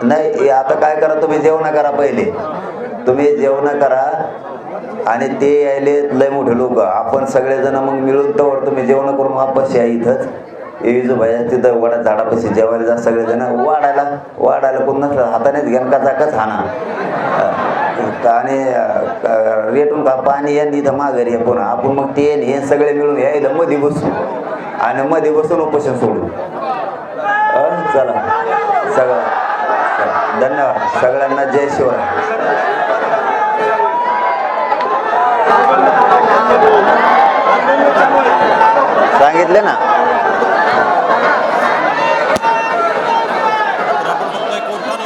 नाही, आता काय करा, तुम्ही जेवण करा, पहिले तुम्ही जेवण करा आणि ते यायले लय मोठे लोक, आपण सगळेजण मग मिळून तर तुम्ही जेवण करून वापस या इथंच. येजू भाई तिथं वडा झाडापाशी जेवायला जा, सगळेजण वाढायला कोण नसलं हातानेच घेऊन कचाकच हाना आणि रेटून का पाणी या इथं माघारी आहे पुन्हा आपण मग ते हे सगळे मिळून यायला मध्ये बसू आणि मध्ये बसून उपोषण सोडू. चला सगळं धन्यवाद सगळ्यांना, जय शिवराय. सांगितले ना.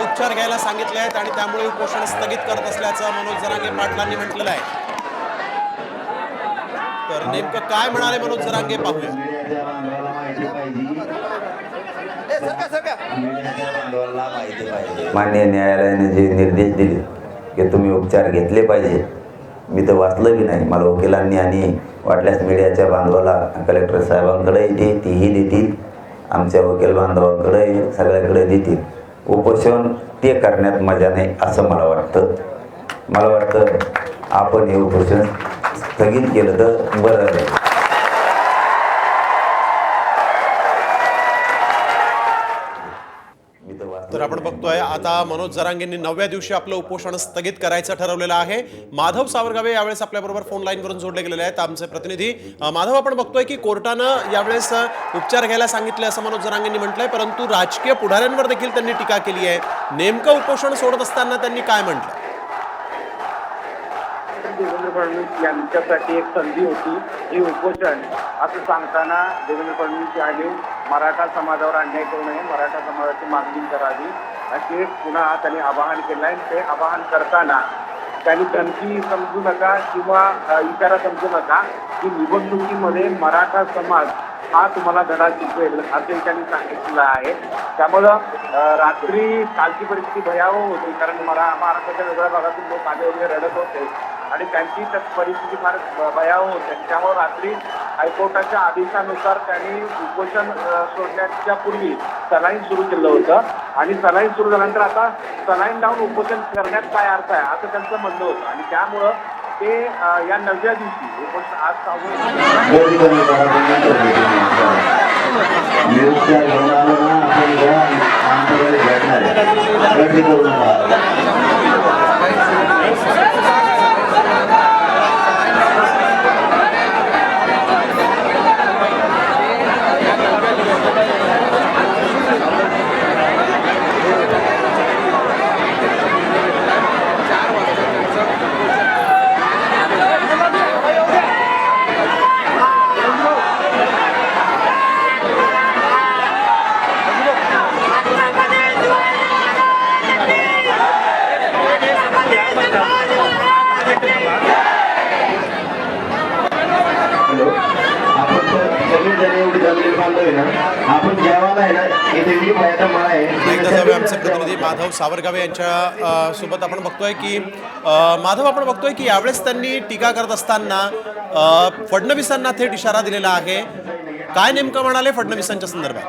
उपचार घ्यायला सांगितले आहेत आणि त्यामुळे उपोषण स्थगित करत असल्याचं मनोज जरांगे पाटलांनी म्हटलेलं आहे. तर नेमकं काय म्हणाले मनोज जरांगे पाहूया. माननीय न्यायालयाने जे निर्देश दिले की तुम्ही उपचार घेतले पाहिजे, मी तर वाचलं बी नाही, मला वकिलांनी आणि वाटल्यास मीडियाच्या बांधवाला कलेक्टर साहेबांकडे तीही देतील, आमच्या वकील बांधवांकडे सगळ्याकडे देतील. उपोषण ते करण्यात मजा नाही असं मला वाटतं. मला वाटतं आपण हे उपोषण स्थगित केलं तर बरं आहे. तर आपण बघतोय आता मनोज जरांगेंनी 9व्या दिवशी आपलं उपोषण स्थगित करायचं ठरवलेलं आहे. माधव सावरगावे यावेळेस आपल्याबरोबर फोन लाईनवरून जोडले गेलेले आहेत, आमचे प्रतिनिधी. माधव, आपण बघतोय की कोर्टानं यावेळेस उपचार घ्यायला सांगितले असं मनोज जरांगेंनी म्हटलंय, परंतु राजकीय पुढाऱ्यांवर देखील त्यांनी टीका केली आहे. नेमकं उपोषण सोडत असताना त्यांनी काय म्हटलं? देवेंद्र फडणवीस यांच्यासाठी एक संधी होती ही उपोषण असं सांगताना देवेंद्र फडणवीस यांनी मराठा समाजावर अन्याय करू नये, मराठा समाजाची मागणी करावी असे पुन्हा त्यांनी आवाहन केलं आहे. ते आवाहन करताना त्यांनी धमकी समजू नका किंवा इशारा समजू नका की निवडणुकीमध्ये मराठा समाज हा तुम्हाला धडा शिकवेल असंही त्यांनी सांगितलं आहे. त्यामुळं रात्री कालची परिस्थिती भयावह होती, कारण महाराष्ट्राच्या वेगळ्या भागातून लोक आले वगैरे रडत होते आणि त्यांची परिस्थिती फार भयावह होती. त्यामुळे रात्री हायकोर्टाच्या आदेशानुसार त्यांनी उपोषण सोडण्याच्या पूर्वी सलाईन सुरू केलं होतं आणि सलाईन सुरू झाल्यानंतर आता सलाईन लावून उपोषण करण्यात काय अर्थ आहे असं त्यांचं म्हणणं होतं आणि त्यामुळं ते या 9व्या दिवशी उपोषण आज आमचे प्रतिनिधी माधव सावरगावे यांच्या सोबत आपण बघतोय की माधव, आपण बघतोय की यावेळेस त्यांनी टीका करत असताना फडणवीसांना थेट इशारा दिलेला आहे. काय नेमकं म्हणाले फडणवीसांच्या संदर्भात?